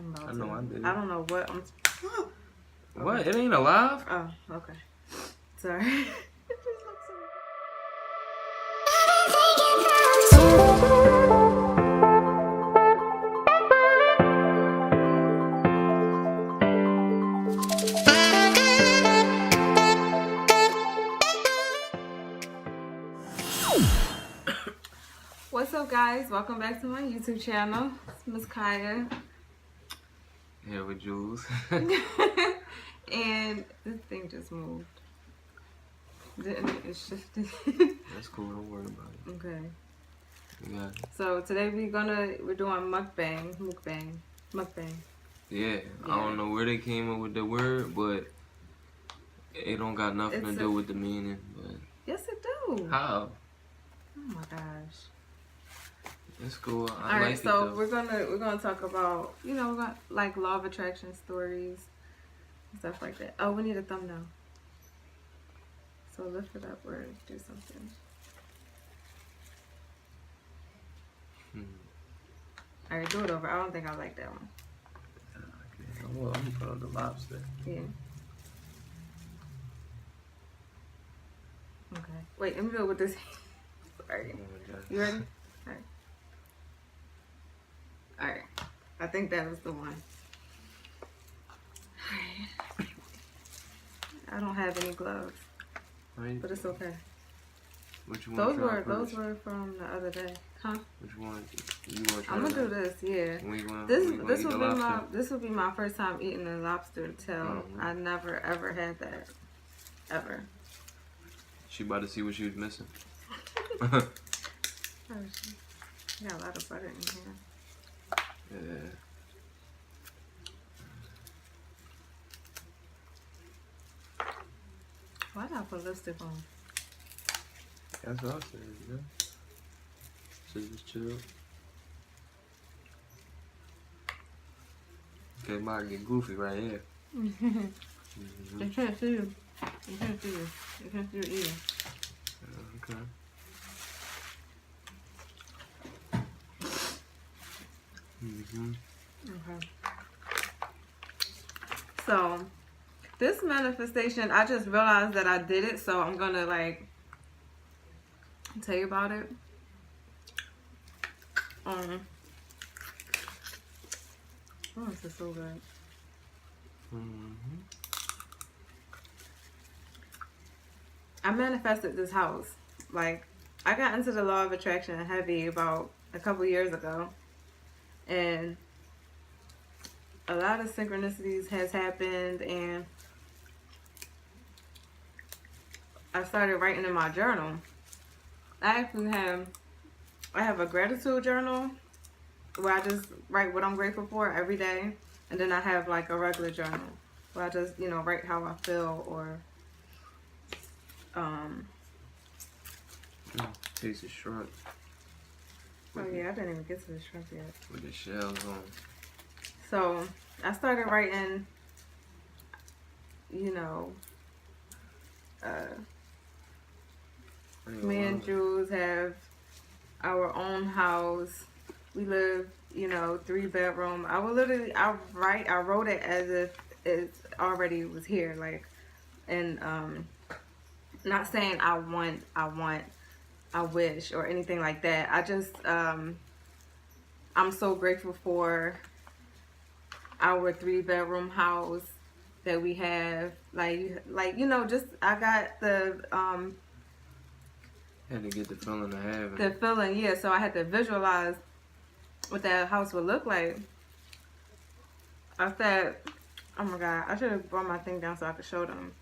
I know I did. I don't know what I'm... What? It ain't alive? Oh, okay. Sorry. It just looks What's up, guys? Welcome back to my YouTube channel. It's Miss Kaya. Here with Jules. And this thing just moved. Didn't it? It shifted. That's cool. Don't worry about it. Okay. Yeah. So today we're doing mukbang. Yeah. I don't know where they came up with the word, but it don't got nothing to do with the meaning. But yes, it do. how? Oh my gosh. It's cool. All right, so we're gonna talk about, you know, like law of attraction stories and stuff like that. Oh, we need a thumbnail. So lift it up or do something. All right, do it over. I don't think I like that one. Okay. Well, I'm gonna put on the lobster. Yeah. Okay. Wait, let me do it with this. Sorry. You ready? All right. All right. I think that was the one. All right. I don't have any gloves, but it's okay. Which one? Those were from the other day, huh? Which one? You want to try? I'm gonna do this, yeah. This will be my first time eating a lobster tail. I never ever had that, ever. She about to see what she was missing. Oh, got a lot of butter in here. Yeah. Why did I put lipstick on? That's what I said, you know? So just chill. Okay, might get goofy right here. They can't see you. You can't see you. You can't see you either. Okay. Okay. So, this manifestation, I just realized that I did it, so I'm gonna like tell you about it. Oh, this is so good. I manifested this house. Like, I got into the law of attraction heavy about a couple years ago, and a lot of synchronicities has happened, and I started writing in my journal. I have a gratitude journal where I just write what I'm grateful for every day, and then I have like a regular journal where I just, you know, write how I feel or Taste of shrimp. Oh yeah, I didn't even get to the shrimp yet. With the shells on. So I started writing, you know, me and Jules have our own house. We live, you know, 3-bedroom. I wrote it as if it already was here, like, and not saying I wish or anything like that. I just I'm so grateful for our 3-bedroom house that we have. Like you know, just I got the had to get the feeling of having the feeling, yeah. So I had to visualize what that house would look like. I said, oh my god, I should have brought my thing down so I could show them,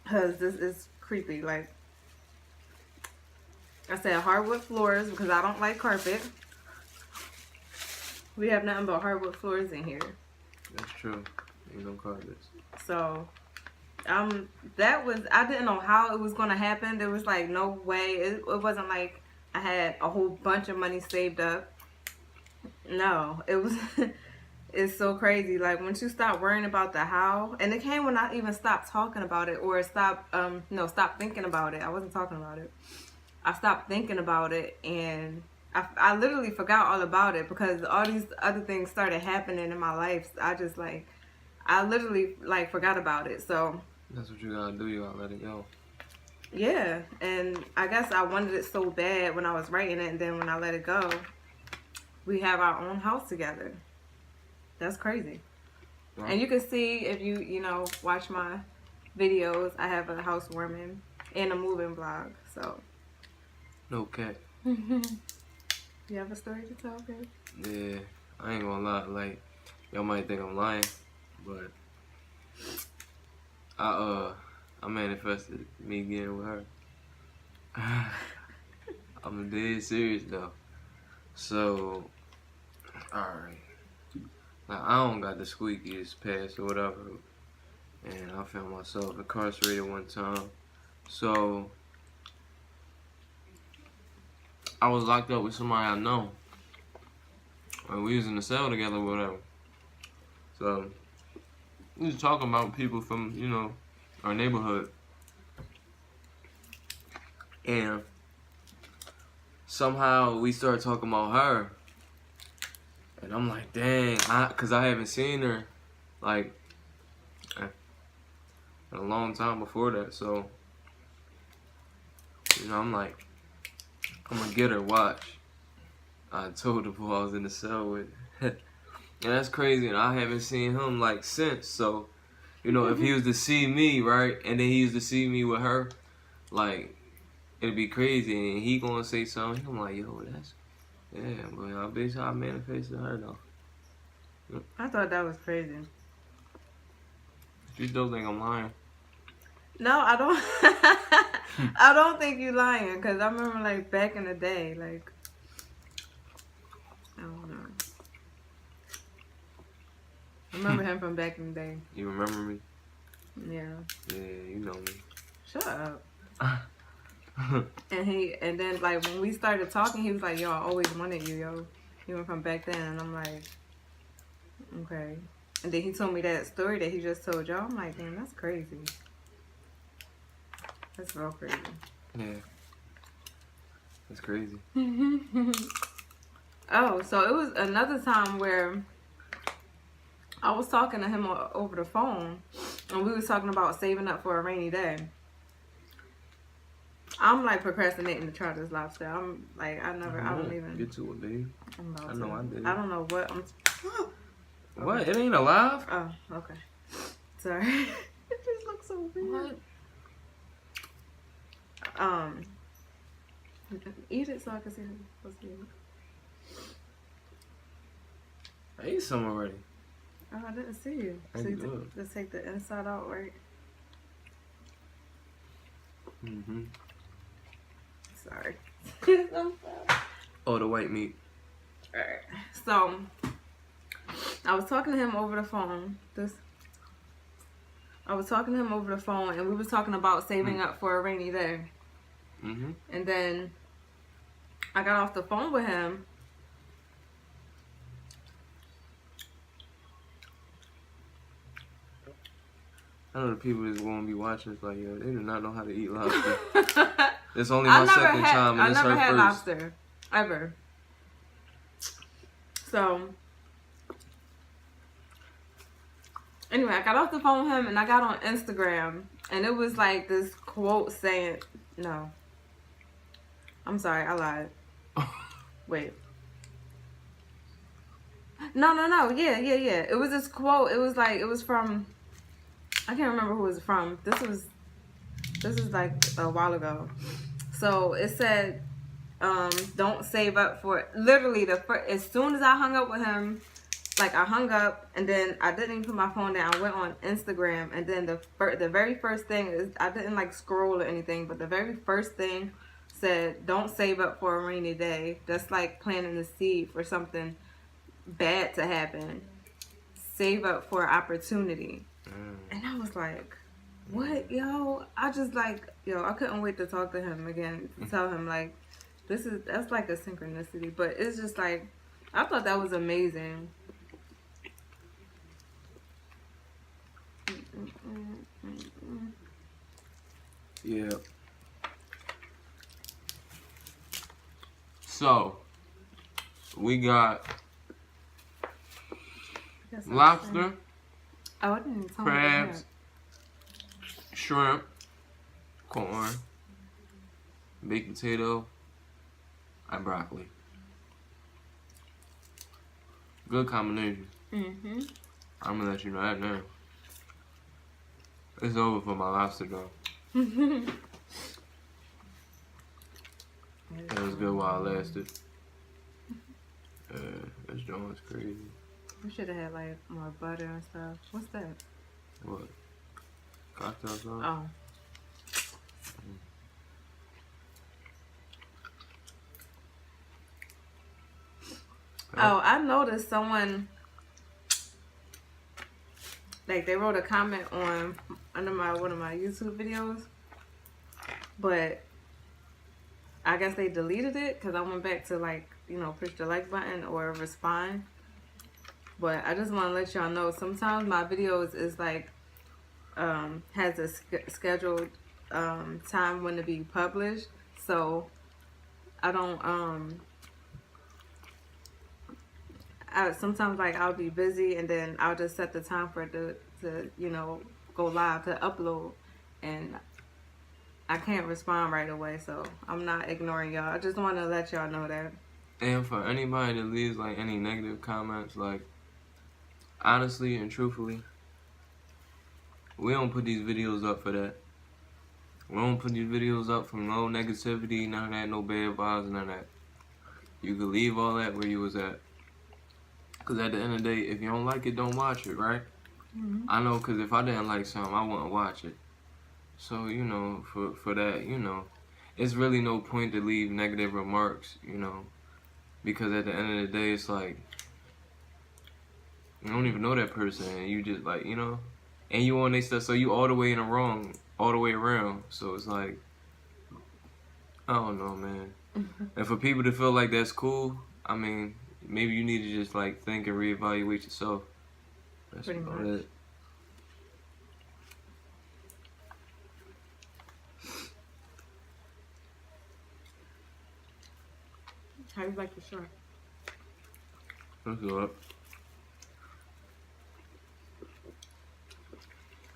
because this is creepy. Like I said, hardwood floors, because I don't like carpet. We have nothing but hardwood floors in here. That's true. Ain't no carpets. So I didn't know how it was gonna happen. There was like no way. It wasn't like I had a whole bunch of money saved up. No, it was it's so crazy. Like once you stop worrying about the how, and it came when I even stopped talking about it, or stop thinking about it. I wasn't talking about it. I stopped thinking about it, and I literally forgot all about it because all these other things started happening in my life. I literally like forgot about it. So That's what you gotta do. You gotta let it go. yeah, and I guess I wanted it so bad when I was writing it, and then when I let it go, we have our own house together. That's crazy. Well, And you can see if you watch my videos, I have a housewarming and a moving vlog. So no cat. you have a story to tell, babe? Yeah, I ain't gonna lie. Like, y'all might think I'm lying, but I manifested me getting with her. I'm dead serious though. So, alright. Like, I don't got the squeakiest pass or whatever. And I found myself incarcerated one time. So, I was locked up with somebody I know. And we was in the cell together or whatever. So, we was talking about people from, our neighborhood. And somehow we started talking about her. And I'm like, dang, because I haven't seen her, like, in a long time before that. So, I'm like, I'm going to get her, watch. I told the boy I was in the cell with. And that's crazy. And I haven't seen him, like, since. So, if he was to see me, right, and then he used to see me with her, like, it'd be crazy. And he going to say something. I'm like, yo, yeah, but I bet I manifested her, though. I thought that was crazy. You still think I'm lying? No, I don't. I don't think you lying because I remember like back in the day, like I don't know. I remember him from back in the day. You remember me? Yeah. Yeah, you know me. Shut up. And then like when we started talking, he was like, "Yo, I always wanted you, yo." He went from back then, and I'm like, okay. And then he told me that story that he just told y'all. I'm like, damn, that's crazy. That's real crazy. Yeah. That's crazy. Oh, so it was another time where I was talking to him over the phone, and we was talking about saving up for a rainy day. I'm like procrastinating to try this lobster. I'm like, I don't even get to it, babe. I know I did. I don't know what I'm. What? It ain't alive? Oh, okay. Sorry. It just looks so weird. What? Eat it so I can see what's in it. I ate some already. Oh, I didn't see you. So you just take the inside out, right? Mm-hmm. Sorry. Oh, the white meat. Alright. So, I was talking to him over the phone. And we was talking about saving up for a rainy day. Mm-hmm. And then I got off the phone with him. I know the people that's going to be watching this like, yo, they do not know how to eat lobster. It's only my second time, and it's her first. I never had lobster, ever. So, anyway, I got off the phone with him, and I got on Instagram, and it was like this quote saying, no. I'm sorry, I lied. Wait. No. Yeah. It was this quote. It was from, I can't remember who it was from. This was like a while ago. So it said, don't save up for, literally as soon as I hung up with him, like I hung up and then I didn't even put my phone down. I went on Instagram and then the very first thing is, I didn't like scroll or anything, but the very first thing said, don't save up for a rainy day. That's like planting the seed for something bad to happen. Save up for opportunity. And I was like, what, yo? I couldn't wait to talk to him again, to tell him like, that's like a synchronicity. But it's just like, I thought that was amazing. Yeah. So, We got That's lobster, oh, I didn't even tell me crabs, shrimp, corn, baked potato, and broccoli. Good combination. Mm-hmm. I'm gonna let you know that now. It's over for my lobster though. It was good while it lasted. This joint's crazy. We should have had like more butter and stuff. What's that? What? Cocktail sauce? Oh. Oh, I noticed someone, like, they wrote a comment on under one of my YouTube videos, but I guess they deleted it because I went back to, like, you know, push the like button or respond. But I just want to let y'all know, sometimes my videos is like has a scheduled time when to be published, so I don't sometimes like I'll be busy and then I'll just set the time for it to you know, go live, to upload, and I can't respond right away, so I'm not ignoring y'all. I just want to let y'all know that. And for anybody that leaves like any negative comments, like, honestly and truthfully, we don't put these videos up for that. We don't put these videos up for no negativity, none of that, no bad vibes, none of that. You can leave all that where you was at. Because at the end of the day, if you don't like it, don't watch it, right? Mm-hmm. I know, because if I didn't like something, I wouldn't watch it. So, you know, for that, you know, it's really no point to leave negative remarks, you know. Because at the end of the day, it's like, you don't even know that person, and you just like, you know, and you on their stuff, so you all the way in the wrong, all the way around. So it's like, I don't know, man. And for people to feel like that's cool, I mean, maybe you need to just like think and reevaluate yourself. That's Pretty about much. it. How you like the shrimp? That's good.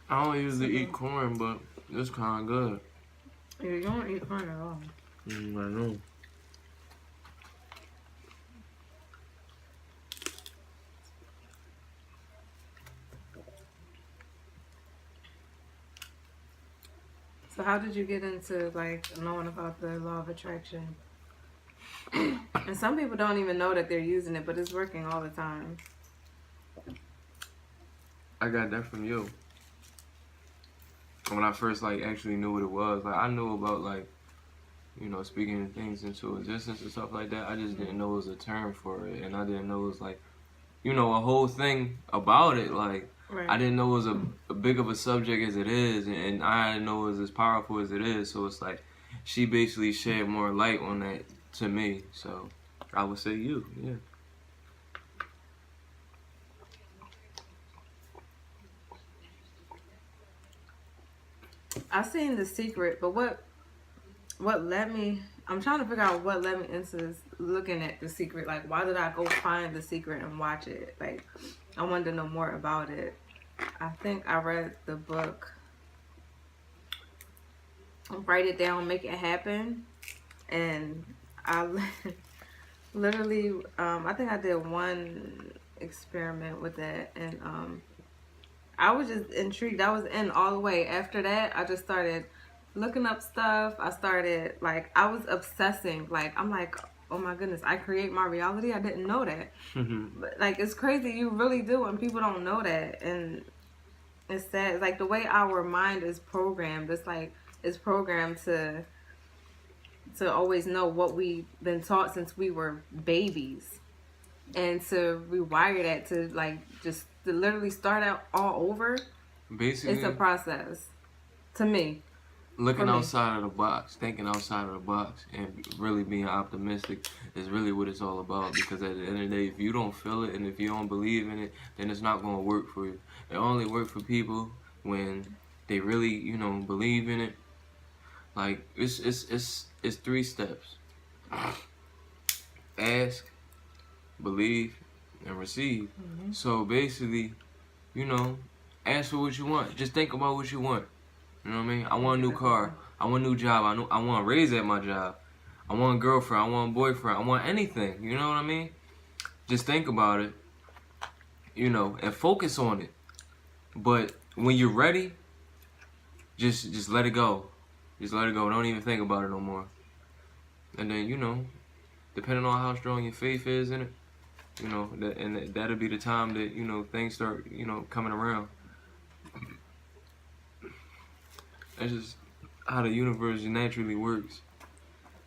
I don't usually eat corn, but it's kind of good. Yeah, you don't eat corn at all. I know. So how did you get into like knowing about the law of attraction? And some people don't even know that they're using it, but it's working all the time. I got that from you. When I first like actually knew what it was, like I knew about like, you know, speaking things into existence and stuff like that. I just didn't know it was a term for it, and I didn't know it was like, you know, a whole thing about it. Like, Right. I didn't know it was a big of a subject as it is, and I didn't know it was as powerful as it is. So it's like, she basically shed more light on that to me. So I would say you, yeah. I've seen The Secret, but what led me? I'm trying to figure out what led me into looking at The Secret. Like, why did I go find The Secret and watch it? Like, I wanted to know more about it. I think I read the book, Write It Down, Make It Happen, and I literally, I think I did one experiment with that, and I was just intrigued. I was in all the way. After that, I just started looking up stuff. I started, like, I was obsessing. Like, I'm like, oh my goodness, I create my reality? I didn't know that. But, like, it's crazy. You really do, and people don't know that. And it's sad. It's like the way our mind is programmed. It's like, it's programmed to always know what we've been taught since we were babies. And to rewire that to, like, just to literally start out all over, Basically, it's a process. To me. looking outside of the box, thinking outside of the box, and really being optimistic is really what it's all about. Because at the end of the day, if you don't feel it and if you don't believe in it, then it's not going to work for you. It only works for people when they really, you know, believe in it. Like, it's 3 steps. Ask, believe, and receive. Mm-hmm. So basically, ask for what you want. Just think about what you want. You know what I mean? I want a new car. I want a new job. I want to raise at my job. I want a girlfriend. I want a boyfriend. I want anything. You know what I mean? Just think about it, and focus on it. But when you're ready, just let it go. Just let it go. Don't even think about it no more. And then, depending on how strong your faith is in it, that'll be the time that, things start, coming around. That's just how the universe naturally works.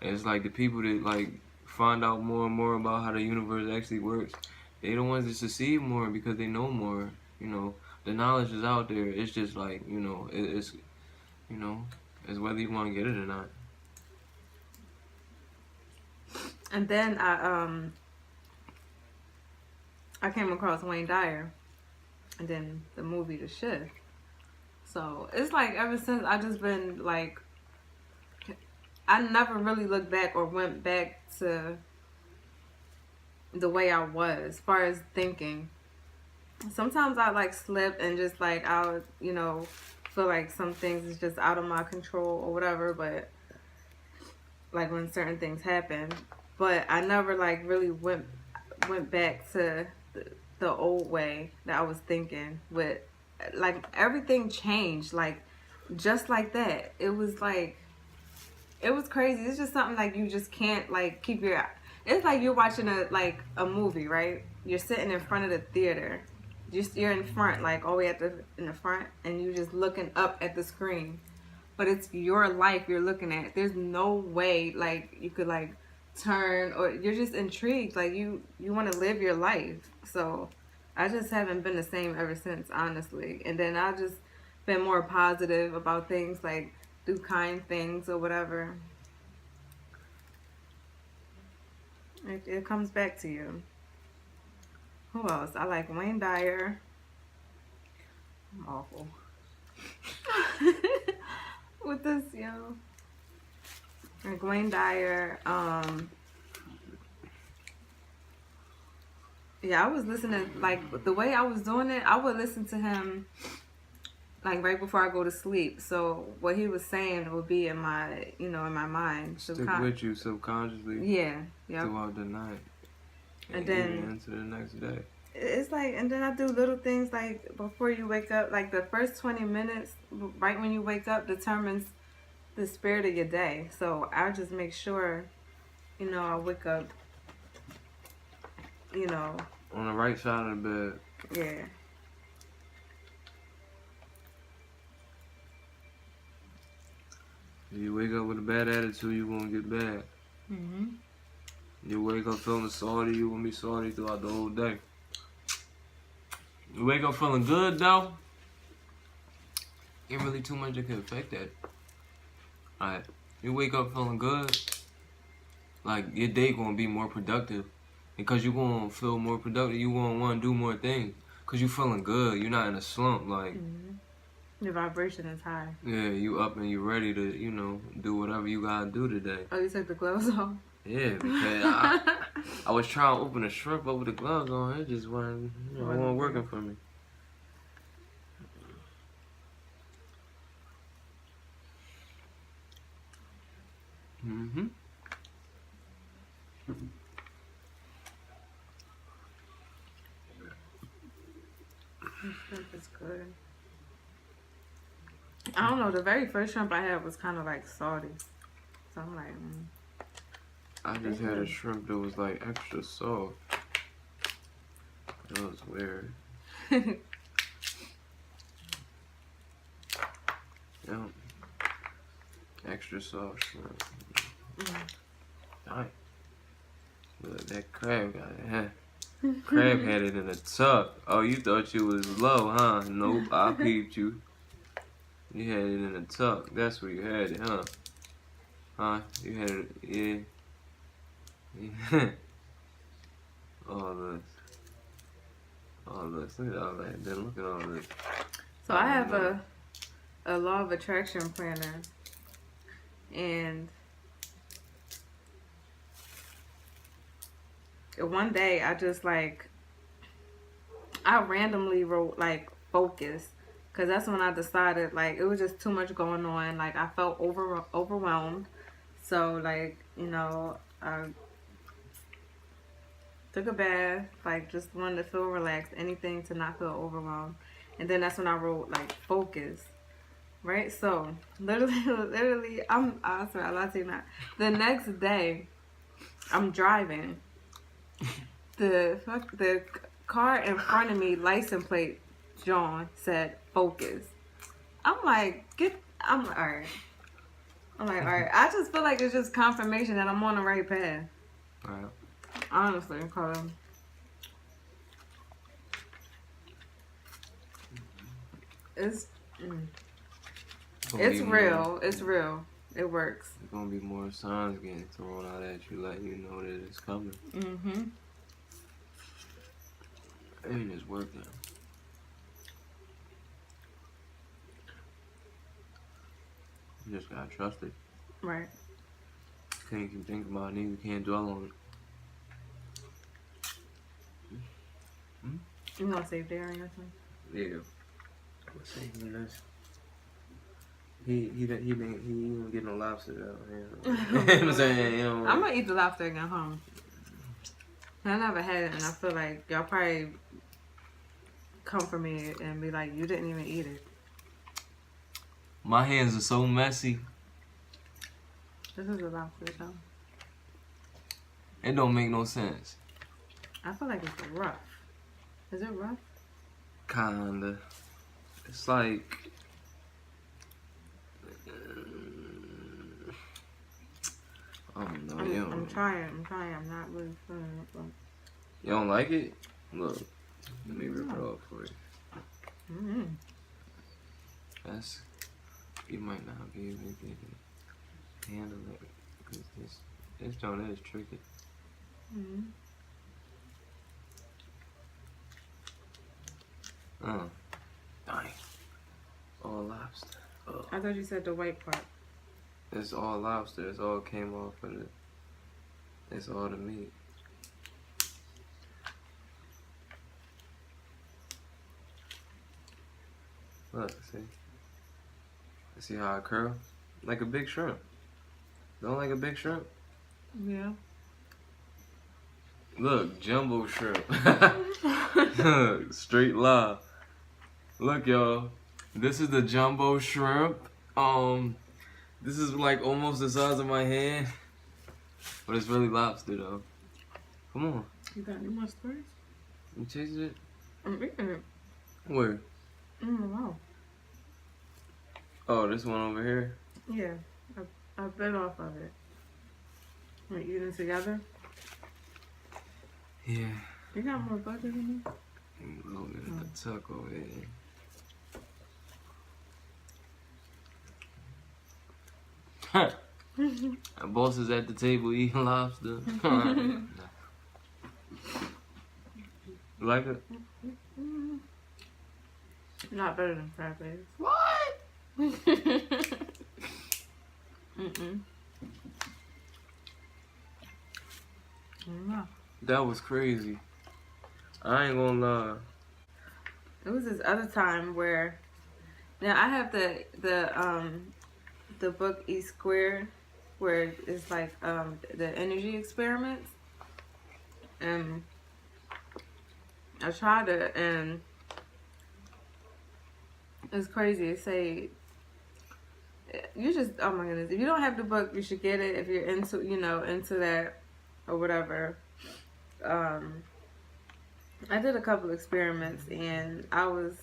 And it's like the people that like find out more and more about how the universe actually works, they the ones that succeed more because they know more. The knowledge is out there. It's just like, it's whether you want to get it or not. And then I came across Wayne Dyer, and then the movie The Shift. So it's like ever since I just been like, I never really looked back or went back to the way I was as far as thinking. Sometimes I like slip and just like I'll feel like some things is just out of my control or whatever, but like when certain things happen, but I never like really went back to the old way that I was thinking. With like everything changed like just like that. It was crazy. It's just something like you just can't like keep your. It's like you're watching a movie, right? You're sitting in front of the theater. You're in front, like all the way in the front, and you're just looking up at the screen. But it's your life you're looking at. There's no way like you could like turn, or you're just intrigued. Like you want to live your life. So I just haven't been the same ever since, honestly. And then I just been more positive about things, like do kind things or whatever. It comes back to you. Who else? I like Wayne Dyer. I'm awful. With this, like Wayne Dyer. Yeah, I was listening, like the way I was doing it, I would listen to him like right before I go to sleep. So what he was saying would be in my, in my mind. Stick with you subconsciously. Yeah, yeah. Throughout the night. And then even into the next day. It's like, and then I do little things like before you wake up, like the first 20 minutes right when you wake up determines the spirit of your day. So I just make sure, I wake up, on the right side of the bed. Yeah. If you wake up with a bad attitude, you won't get bad. Mm-hmm. You wake up feeling salty, you won't be salty throughout the whole day. You wake up feeling good though, ain't really too much that can affect that. Alright, you wake up feeling good, like your day gonna be more productive. Because you gonna feel more productive, you gonna wanna do more things. Cause you feeling good, you're not in a slump, like. Mm-hmm. Your vibration is high. Yeah, you up and you ready to, do whatever you gotta do today. Oh, you took the gloves off? Yeah, because I was trying to open a shrimp up with the gloves on. It just wasn't working for me. Mm-hmm. The shrimp is good. I don't know. The very first shrimp I had was kind of like salty. So I'm like, I just had a shrimp that was like extra soft. That was weird. Yeah. Extra soft shrimp. Nice. Look, that crab got it, huh? Crab had it in a tuck. Oh, you thought you was low, huh? Nope, I peeped you. You had it in a tuck. That's where you had it, huh? Huh? You had it, yeah. All this. Look at all that. Then look at all this. So I have a law of attraction planner, and one day I just like I randomly wrote like focus, because that's when I decided like it was just too much going on. Like I felt overwhelmed. So like, I took a bath, like just wanted to feel relaxed, anything to not feel overwhelmed. And then that's when I wrote like focus. Right? So literally I swear I lied to you not. The next day I'm driving. The car in front of me, license plate John said focus. I'm like, all right. I'm like, all right. I just feel like it's just confirmation that I'm on the right path. Right. Honestly, cause it's it's real. It's real. It works. There's gonna be more signs getting thrown out at you, letting you know that it's coming. Mm-hmm. And it's working. You just gotta trust it. Right. Can't keep thinking about it, you can't dwell on it. You want to save Darren or something? Yeah. What's saving this? He didn't get no lobster though. You know what I'm saying? You know, I'm gonna eat the lobster again, home. I never had it, and I feel like y'all probably come for me and be like, "You didn't even eat it." my hands are so messy. This is a lobster, though. It don't make no sense. I feel like it's rough. Is it rough? Kinda. It's like. I don't know. I'm trying. I'm not really feeling it. But... You don't like it? Look, let me rip it off for you. Mm-hmm. That's. You might not be able to handle it because this joint is tricky. Mm-hmm. Dang. All lobster. Ugh. I thought you said the white part. It's all lobster. It's all came off of it. It's all the meat. Look, see? See how I curl? Like a big shrimp. Don't like a big shrimp? Yeah. Look, jumbo shrimp. Straight lie. Look, y'all. This is the jumbo shrimp. This is like almost the size of my hand. But it's really lobster though. Come on. You got any more stories? You taste it? I'm eating it. Where? Wow. Oh, this one over here? Yeah. I bit off of it. We're eating together? Yeah. You got more butter than me? A little bit of the tuck over here. Our boss is at the table eating lobster. You like it? Not better than crab legs. What? Mm-mm. No. That was crazy. I ain't gonna lie. It was this other time where now I have the book E Squared, where it's like the energy experiments, and I tried it, and it's crazy. It say you just, oh my goodness, if you don't have the book, you should get it if you're into into that or whatever. I did a couple experiments, and I was,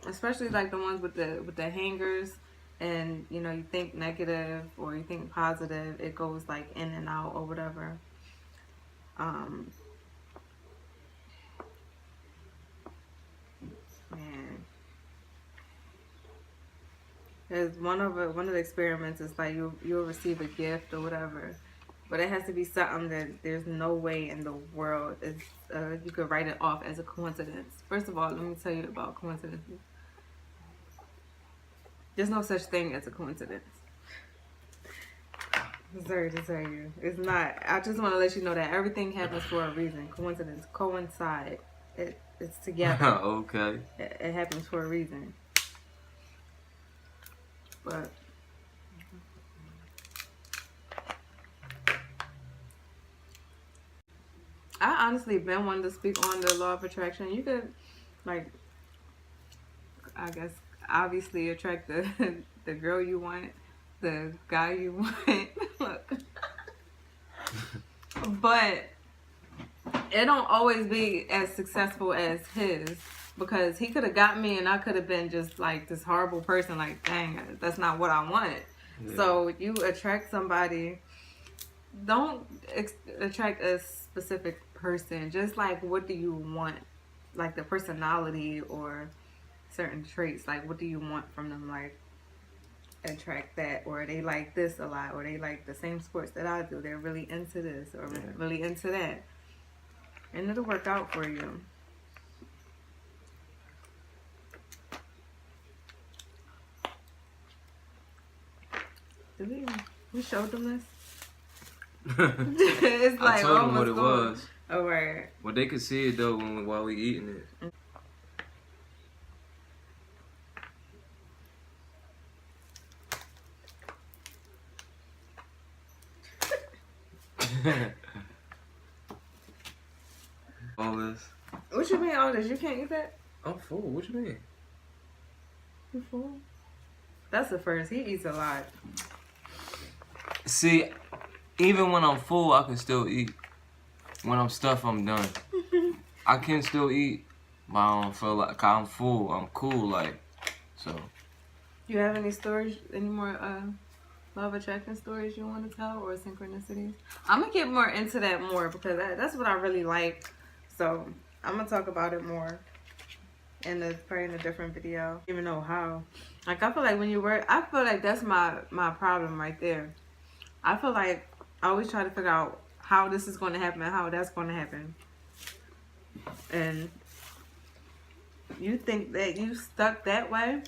especially like the ones with the hangers, and you think negative or you think positive, it goes like in and out or whatever. Man, there's one of the experiments is like you'll receive a gift or whatever, but it has to be something that there's no way in the world you could write it off as a coincidence. First of all, let me tell you about coincidences. There's no such thing as a coincidence. Sorry to tell you. It's not. I just want to let you know that everything happens for a reason. Coincidence, coincide. It's together. Okay. It happens for a reason. But I honestly been wanting to speak on the law of attraction. You could, like, I guess, obviously attract the the girl you want, the guy you want. Look, but it don't always be as successful as his, because he could have got me and I could have been just like this horrible person. Like, dang, that's not what I wanted. Yeah. So you attract somebody. Don't attract a specific person. Just like, what do you want? Like the personality or certain traits. Like, what do you want from them? Like, attract that, or they like this a lot, or they like the same sports that I do. They're really into this or really into that, and it'll work out for you. Did we showed them this? It's like I told them what it was. Oh, right. Well, they could see it though while we eating it. All this. What you mean all this? You can't eat that? I'm full. What you mean? You full? That's the first. He eats a lot. See, even when I'm full, I can still eat. When I'm stuffed, I'm done. I can still eat, but I don't feel like I'm full. I'm cool, like, so. You have any stories, any more law of attraction stories you want to tell, or synchronicities? I'm gonna get more into that more because that's what I really like. So I'm gonna talk about it more probably in a different video. Even know how. Like, I feel like when you work, I feel like that's my problem right there. I feel like I always try to figure out how this is going to happen and how that's going to happen. And you think that you stuck that way,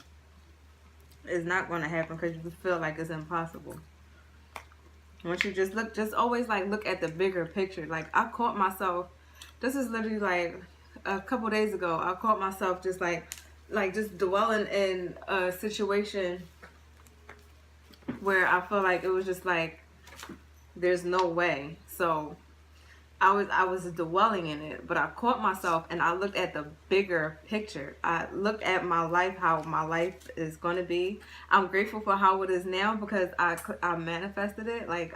it's not going to happen because you feel like it's impossible. Once you just always like look at the bigger picture. Like, I caught myself, this is literally like a couple days ago, I caught myself just just dwelling in a situation where I feel like it was just like, there's no way. So I was dwelling in it, but I caught myself and I looked at the bigger picture. I looked at my life, how my life is going to be. I'm grateful for how it is now because I manifested it. Like,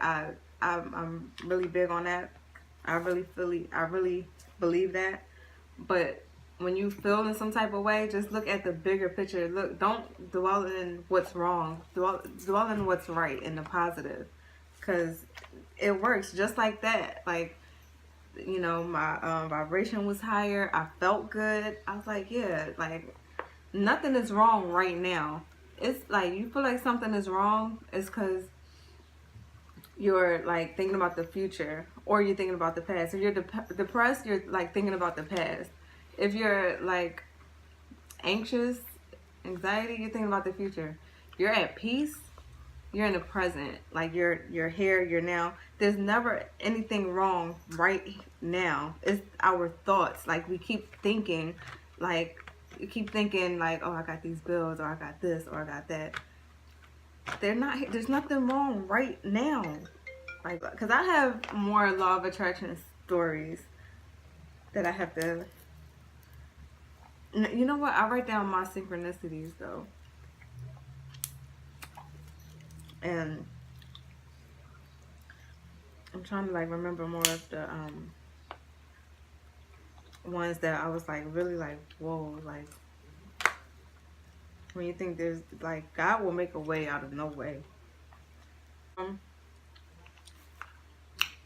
I'm really big on that. I really believe that. But when you feel in some type of way, just look at the bigger picture. Look, don't dwell in what's wrong. Dwell in what's right and the positive, because it works just like that. Like, you know, my vibration was higher. I felt good. I was like, yeah, like, nothing is wrong right now. It's like, you feel like something is wrong, it's because you're like thinking about the future, or you're thinking about the past. If you're depressed, you're like thinking about the past. If you're like anxious, anxiety, you're thinking about the future. You're at peace, you're in the present. Like, you're here, you're now. There's never anything wrong right now. It's our thoughts. Like, we keep thinking, like, oh, I got these bills, or I got this, or I got that. There's nothing wrong right now. Like, because I have more law of attraction stories that I have to, you know what, I write down my synchronicities though. And I'm trying to like remember more of the ones that I was like really like, whoa, like, when you think there's like, God will make a way out of no way.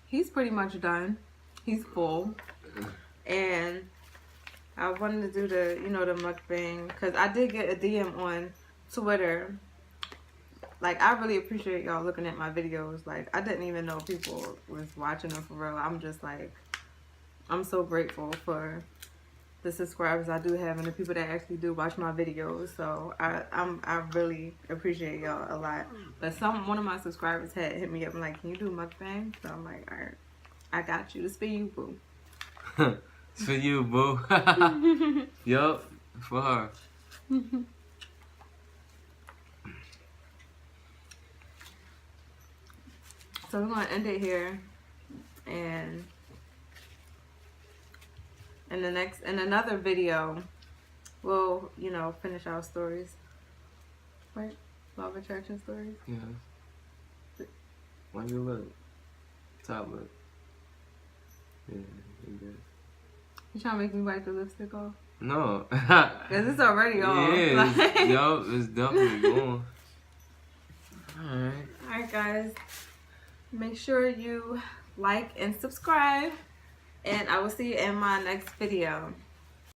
He's pretty much done. He's full. And I wanted to do the mukbang, because I did get a DM on Twitter. Like, I really appreciate y'all looking at my videos. Like, I didn't even know people was watching them for real. I'm just like, I'm so grateful for the subscribers I do have and the people that actually do watch my videos. So I really appreciate y'all a lot. But one of my subscribers had hit me up and like, can you do mukbang? So I'm like, all right, I got you. This for you, boo. It's for you, boo. Yup, for her. So we're gonna end it here, and in another video, we'll finish our stories. Right? Law of attraction stories. Yeah. Why you look? Top look. Yeah, you good. You trying to make me wipe the lipstick off? No. Cause it's already off. Yeah, yo, it's definitely going. Alright guys, make sure you like and subscribe, and I will see you in my next video.